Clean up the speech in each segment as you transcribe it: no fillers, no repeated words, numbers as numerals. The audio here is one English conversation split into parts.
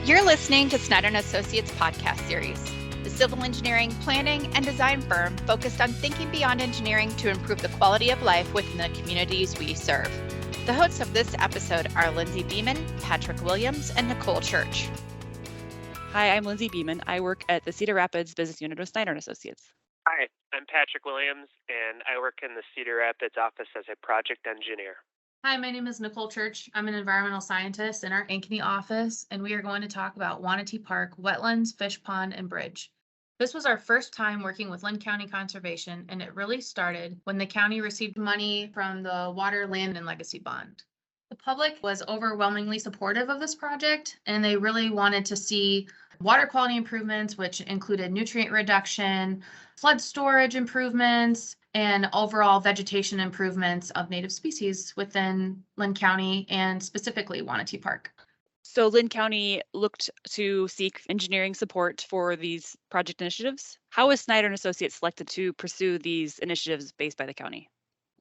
You're listening to Snyder Associates podcast series, the civil engineering, planning, and design firm focused on thinking beyond engineering to improve the quality of life within the communities we serve. The hosts of this episode are Lindsay Beaman, Patrick Williams, and Nichoel Church. Hi, I'm Lindsay Beaman. I work at the Cedar Rapids business unit of Snyder Associates. Hi, I'm Patrick Williams, and I work in the Cedar Rapids office as a project engineer. Hi, my name is Nichoel Church. I'm an environmental scientist in our Ankeny office, and we are going to talk about Wanatee Park, wetlands, fish pond, and bridge. This was our first time working with Linn County Conservation, and it really started when the county received money from the Water, Land, and Legacy Bond. The public was overwhelmingly supportive of this project, and they really wanted to see water quality improvements, which included nutrient reduction, flood storage improvements, and overall vegetation improvements of native species within Linn County and specifically Wanatee Park. So Linn County looked to seek engineering support for these project initiatives. How was Snyder Associates selected to pursue these initiatives based by the county?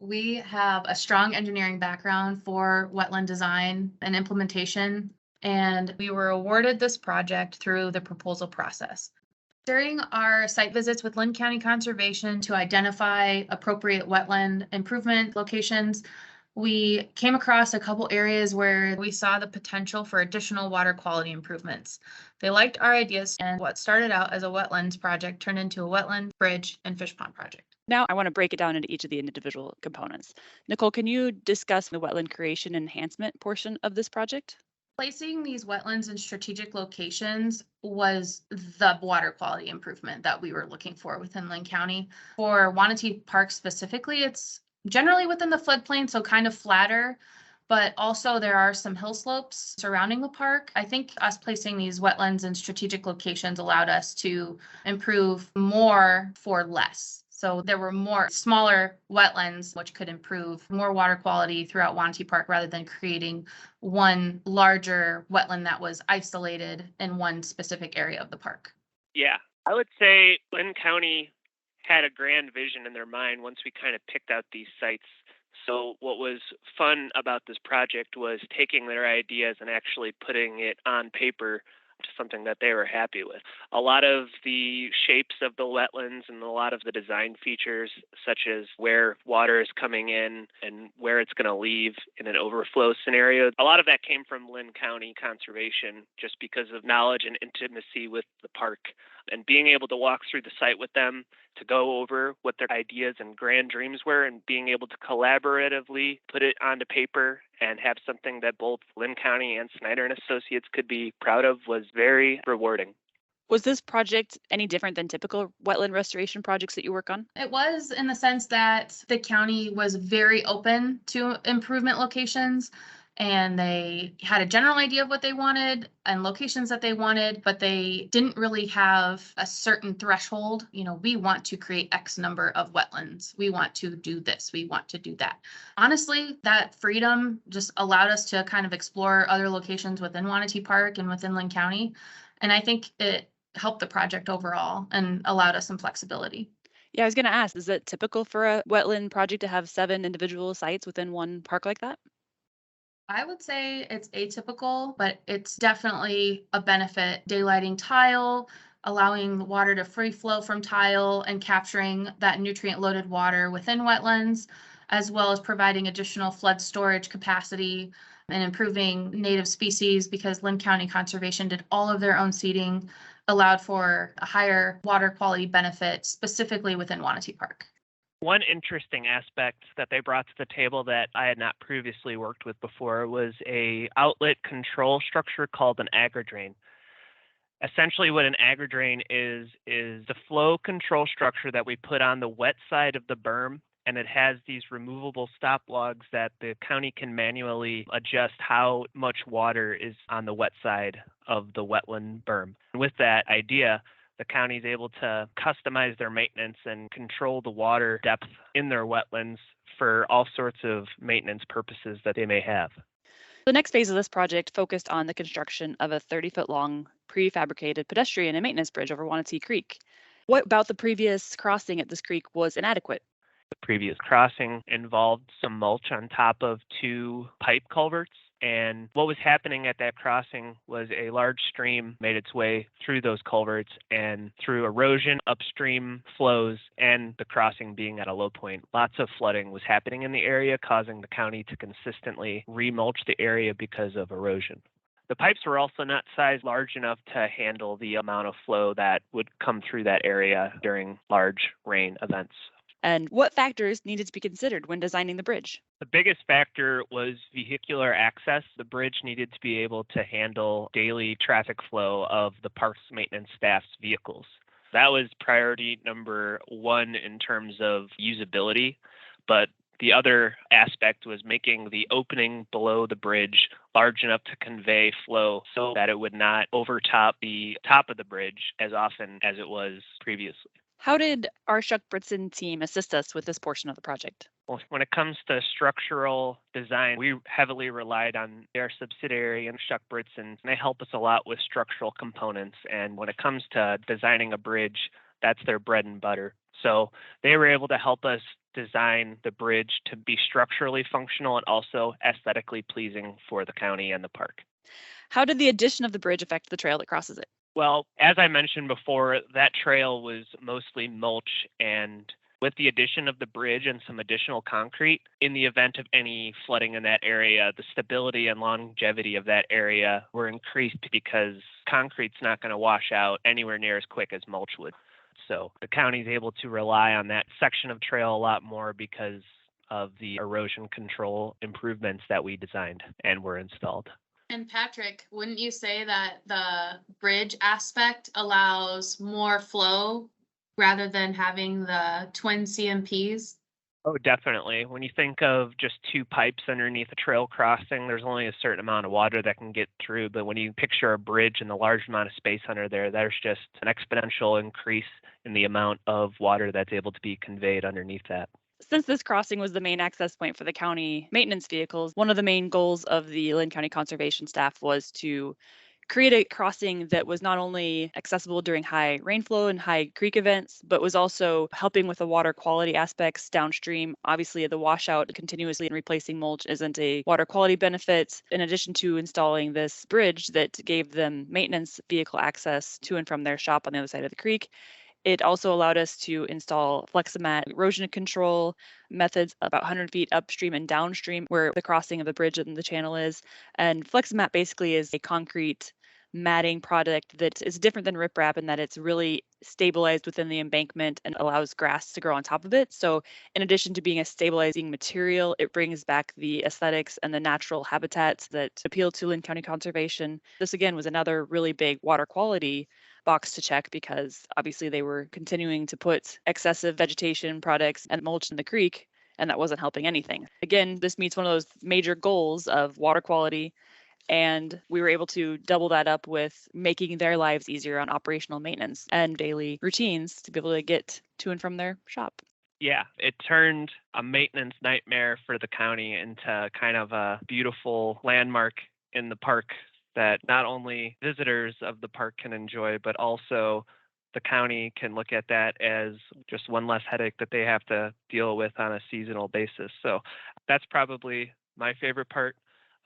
We have a strong engineering background for wetland design and implementation, and we were awarded this project through the proposal process. During our site visits with Linn County Conservation to identify appropriate wetland improvement locations, we came across a couple areas where we saw the potential for additional water quality improvements. They liked our ideas, and what started out as a wetlands project turned into a wetland, bridge, and fish pond project. Now I want to break it down into each of the individual components. Nichoel, can you discuss the wetland creation enhancement portion of this project? Placing these wetlands in strategic locations was the water quality improvement that we were looking for within Linn County. For Wanatee Park specifically, it's generally within the floodplain, so kind of flatter, but also there are some hill slopes surrounding the park. I think us placing these wetlands in strategic locations allowed us to improve more for less. So there were more smaller wetlands, which could improve more water quality throughout Wanatee Park rather than creating one larger wetland that was isolated in one specific area of the park. Yeah, I would say Linn County had a grand vision in their mind once we kind of picked out these sites. So what was fun about this project was taking their ideas and actually putting it on paper to something that they were happy with. A lot of the shapes of the wetlands and a lot of the design features, such as where water is coming in and where it's going to leave in an overflow scenario, a lot of that came from Linn County Conservation just because of knowledge and intimacy with the park. And being able to walk through the site with them to go over what their ideas and grand dreams were and being able to collaboratively put it onto paper and have something that both Linn County and Snyder and Associates could be proud of was very rewarding. Was this project any different than typical wetland restoration projects that you work on? It was in the sense that the county was very open to improvement locations. And they had a general idea of what they wanted and locations that they wanted, but they didn't really have a certain threshold. We want to create X number of wetlands. We want to do this. We want to do that. Honestly, that freedom just allowed us to kind of explore other locations within Wanatee Park and within Linn County. And I think it helped the project overall and allowed us some flexibility. Yeah, I was going to ask, is it typical for a wetland project to have 7 individual sites within one park like that? I would say it's atypical, but it's definitely a benefit. Daylighting tile, allowing the water to free flow from tile and capturing that nutrient loaded water within wetlands, as well as providing additional flood storage capacity and improving native species because Linn County Conservation did all of their own seeding, allowed for a higher water quality benefit specifically within Wanatee Park. One interesting aspect that they brought to the table that I had not previously worked with before was a outlet control structure called an agri-drain. Essentially what an agri-drain is the flow control structure that we put on the wet side of the berm, and it has these removable stop logs that the county can manually adjust how much water is on the wet side of the wetland berm. And with that idea, the county is able to customize their maintenance and control the water depth in their wetlands for all sorts of maintenance purposes that they may have. The next phase of this project focused on the construction of a 30-foot long prefabricated pedestrian and maintenance bridge over Wanatee Creek. What about the previous crossing at this creek was inadequate? The previous crossing involved some mulch on top of 2 pipe culverts And what was happening at that crossing was a large stream made its way through those culverts, and through erosion, upstream flows, and the crossing being at a low point, lots of flooding was happening in the area, causing the county to consistently remulch the area because of erosion. The pipes were also not sized large enough to handle the amount of flow that would come through that area during large rain events. And what factors needed to be considered when designing the bridge? The biggest factor was vehicular access. The bridge needed to be able to handle daily traffic flow of the parks maintenance staff's vehicles. That was priority number one in terms of usability, but the other aspect was making the opening below the bridge large enough to convey flow so that it would not overtop the top of the bridge as often as it was previously. How did our Schuck Britson team assist us with this portion of the project? Well, when it comes to structural design, we heavily relied on their subsidiary and Schuck Britson, and they help us a lot with structural components. And when it comes to designing a bridge, that's their bread and butter. So they were able to help us design the bridge to be structurally functional and also aesthetically pleasing for the county and the park. How did the addition of the bridge affect the trail that crosses it? Well, as I mentioned before, that trail was mostly mulch, and with the addition of the bridge and some additional concrete, in the event of any flooding in that area, the stability and longevity of that area were increased because concrete's not going to wash out anywhere near as quick as mulch would. So the county is able to rely on that section of trail a lot more because of the erosion control improvements that we designed and were installed. And Patrick, wouldn't you say that the bridge aspect allows more flow rather than having the twin CMPs? Oh, definitely. When you think of just two pipes underneath a trail crossing, there's only a certain amount of water that can get through. But when you picture a bridge and the large amount of space under there, there's just an exponential increase in the amount of water that's able to be conveyed underneath that. Since this crossing was the main access point for the county maintenance vehicles, one of the main goals of the Linn County Conservation staff was to create a crossing that was not only accessible during high rainflow and high creek events, but was also helping with the water quality aspects downstream. Obviously, the washout continuously and replacing mulch isn't a water quality benefit. In addition to installing this bridge that gave them maintenance vehicle access to and from their shop on the other side of the creek, it also allowed us to install Fleximat erosion control methods about 100 feet upstream and downstream where the crossing of the bridge and the channel is. And Fleximat basically is a concrete matting product that is different than riprap in that it's really stabilized within the embankment and allows grass to grow on top of it. So in addition to being a stabilizing material, it brings back the aesthetics and the natural habitats that appeal to Linn County Conservation. This again was another really big water quality box to check because obviously they were continuing to put excessive vegetation products and mulch in the creek, and that wasn't helping anything. Again, this meets one of those major goals of water quality, and we were able to double that up with making their lives easier on operational maintenance and daily routines to be able to get to and from their shop. Yeah, it turned a maintenance nightmare for the county into kind of a beautiful landmark in the park that not only visitors of the park can enjoy, but also the county can look at that as just one less headache that they have to deal with on a seasonal basis. So that's probably my favorite part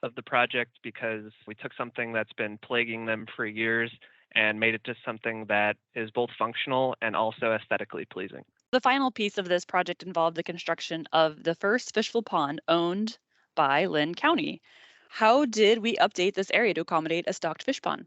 of the project because we took something that's been plaguing them for years and made it to something that is both functional and also aesthetically pleasing. The final piece of this project involved the construction of the first fishable pond owned by Linn County. How did we update this area to accommodate a stocked fish pond?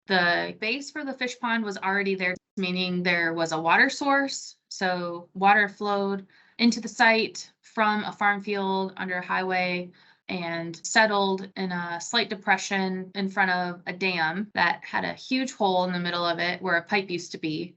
The base for the fish pond was already there, meaning there was a water source. So water flowed into the site from a farm field under a highway and settled in a slight depression in front of a dam that had a huge hole in the middle of it where a pipe used to be.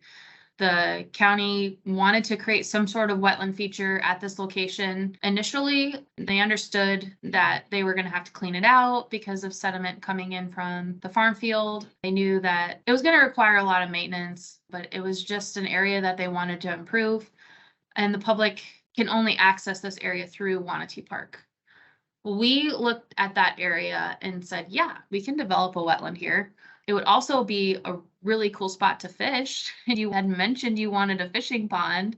The county wanted to create some sort of wetland feature at this location. Initially, they understood that they were going to have to clean it out because of sediment coming in from the farm field. They knew that it was going to require a lot of maintenance, but it was just an area that they wanted to improve. And the public can only access this area through Wanatee Park. We looked at that area and said, yeah, we can develop a wetland here. It would also be a really cool spot to fish. You had mentioned you wanted a fishing pond,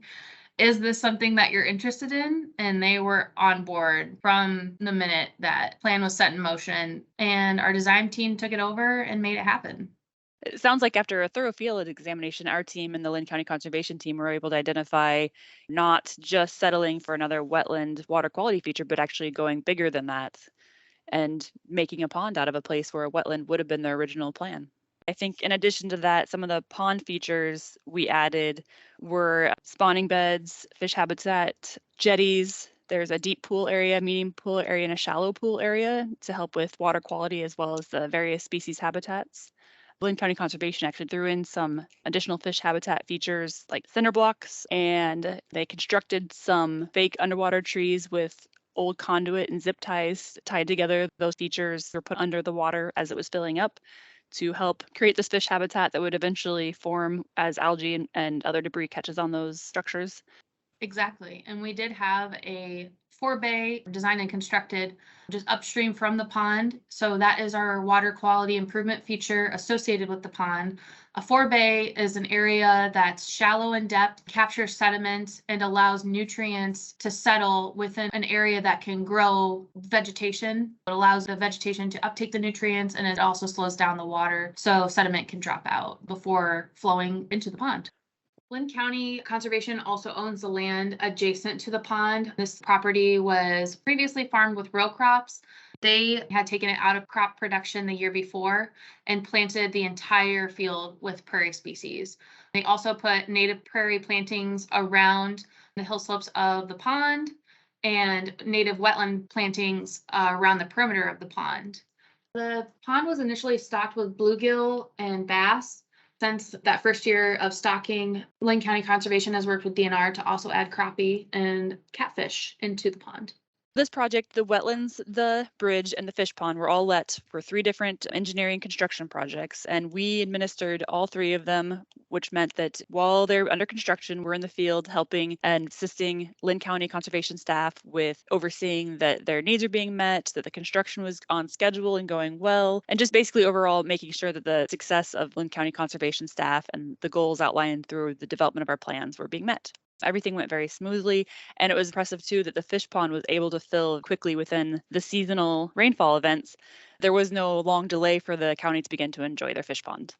is this something that you're interested in? And they were on board from the minute that plan was set in motion, and our design team took it over and made it happen. It sounds like after a thorough field examination, our team and the Linn County Conservation team were able to identify not just settling for another wetland water quality feature, but actually going bigger than that and making a pond out of a place where a wetland would have been the original plan. I think in addition to that, some of the pond features we added were spawning beds, fish habitat, jetties. There's a deep pool area, medium pool area, and a shallow pool area to help with water quality as well as the various species habitats. Linn County Conservation actually threw in some additional fish habitat features like cinder blocks, and they constructed some fake underwater trees with old conduit and zip ties tied together. Those features were put under the water as it was filling up to help create this fish habitat that would eventually form as algae and other debris catches on those structures. Exactly. And we did have a forebay designed and constructed just upstream from the pond. So that is our water quality improvement feature associated with the pond. A forebay is an area that's shallow in depth, captures sediment, and allows nutrients to settle within an area that can grow vegetation. It allows the vegetation to uptake the nutrients, and it also slows down the water so sediment can drop out before flowing into the pond. Linn County Conservation also owns the land adjacent to the pond. This property was previously farmed with row crops. They had taken it out of crop production the year before and planted the entire field with prairie species. They also put native prairie plantings around the hill slopes of the pond and native wetland plantings around the perimeter of the pond. The pond was initially stocked with bluegill and bass. Since that first year of stocking, Linn County Conservation has worked with DNR to also add crappie and catfish into the pond. This project, the wetlands, the bridge, and the fish pond were all let for 3 different engineering construction projects, and we administered all 3 of them, which meant that while they're under construction, we're in the field helping and assisting Linn County Conservation staff with overseeing that their needs are being met, that the construction was on schedule and going well, and just basically overall making sure that the success of Linn County Conservation staff and the goals outlined through the development of our plans were being met. Everything went very smoothly, and it was impressive too that the fish pond was able to fill quickly within the seasonal rainfall events. There was no long delay for the county to begin to enjoy their fish pond.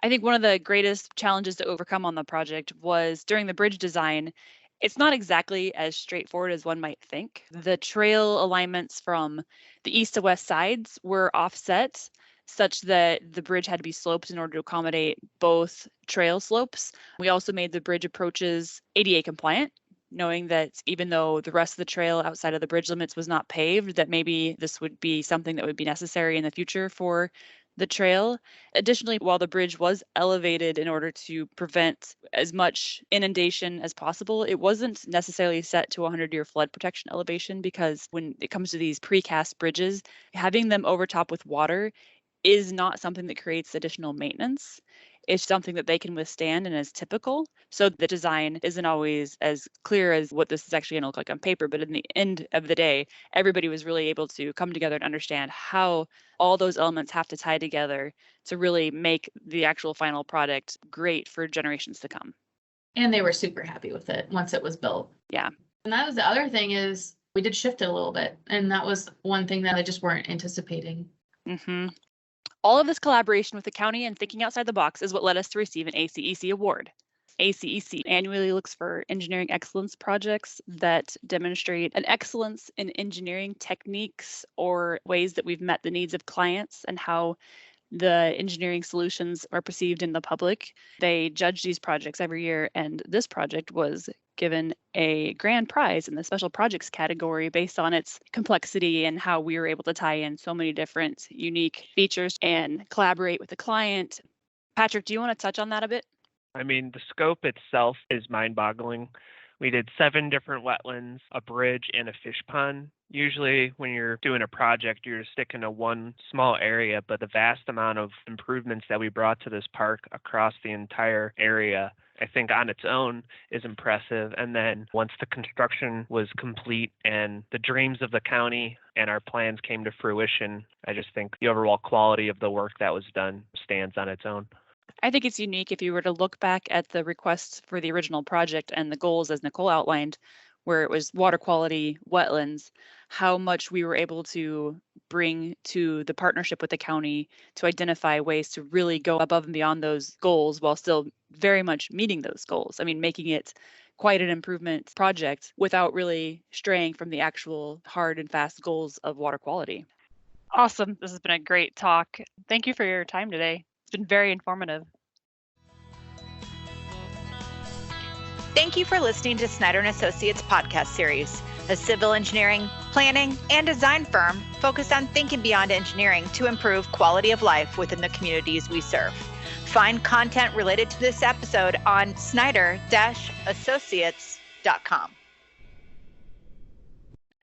I think one of the greatest challenges to overcome on the project was during the bridge design. It's not exactly as straightforward as one might think. The trail alignments from the east to west sides were offset such that the bridge had to be sloped in order to accommodate both trail slopes. We also made the bridge approaches ADA compliant, knowing that even though the rest of the trail outside of the bridge limits was not paved, that maybe this would be something that would be necessary in the future for the trail. Additionally, while the bridge was elevated in order to prevent as much inundation as possible, it wasn't necessarily set to a 100-year flood protection elevation, because when it comes to these precast bridges, having them overtop with water is not something that creates additional maintenance. It's something that they can withstand and is typical. So the design isn't always as clear as what this is actually going to look like on paper. But in the end of the day, everybody was really able to come together and understand how all those elements have to tie together to really make the actual final product great for generations to come. And they were super happy with it once it was built. Yeah. And that was the other thing, is we did shift it a little bit. And that was one thing that they just weren't anticipating. Mm-hmm. All of this collaboration with the county and thinking outside the box is what led us to receive an ACEC award. ACEC annually looks for engineering excellence projects that demonstrate an excellence in engineering techniques or ways that we've met the needs of clients and how the engineering solutions are perceived in the public. They judge these projects every year, and this project was given a grand prize in the special projects category based on its complexity and how we were able to tie in so many different unique features and collaborate with the client. Patrick, do you want to touch on that a bit? I mean, the scope itself is mind-boggling. We did 7 different wetlands, a bridge, and a fish pond. Usually when you're doing a project, you're sticking to one small area, but the vast amount of improvements that we brought to this park across the entire area, I think on its own is impressive. And then once the construction was complete and the dreams of the county and our plans came to fruition, I just think the overall quality of the work that was done stands on its own. I think it's unique if you were to look back at the requests for the original project and the goals as Nichoel outlined, where it was water quality, wetlands, how much we were able to bring to the partnership with the county to identify ways to really go above and beyond those goals while still very much meeting those goals. I mean, making it quite an improvement project without really straying from the actual hard and fast goals of water quality. Awesome. This has been a great talk. Thank you for your time today. It's been very informative. Thank you for listening to Snyder Associates podcast series, a civil engineering, planning, and design firm focused on thinking beyond engineering to improve quality of life within the communities we serve. Find content related to this episode on Snyder-Associates.com.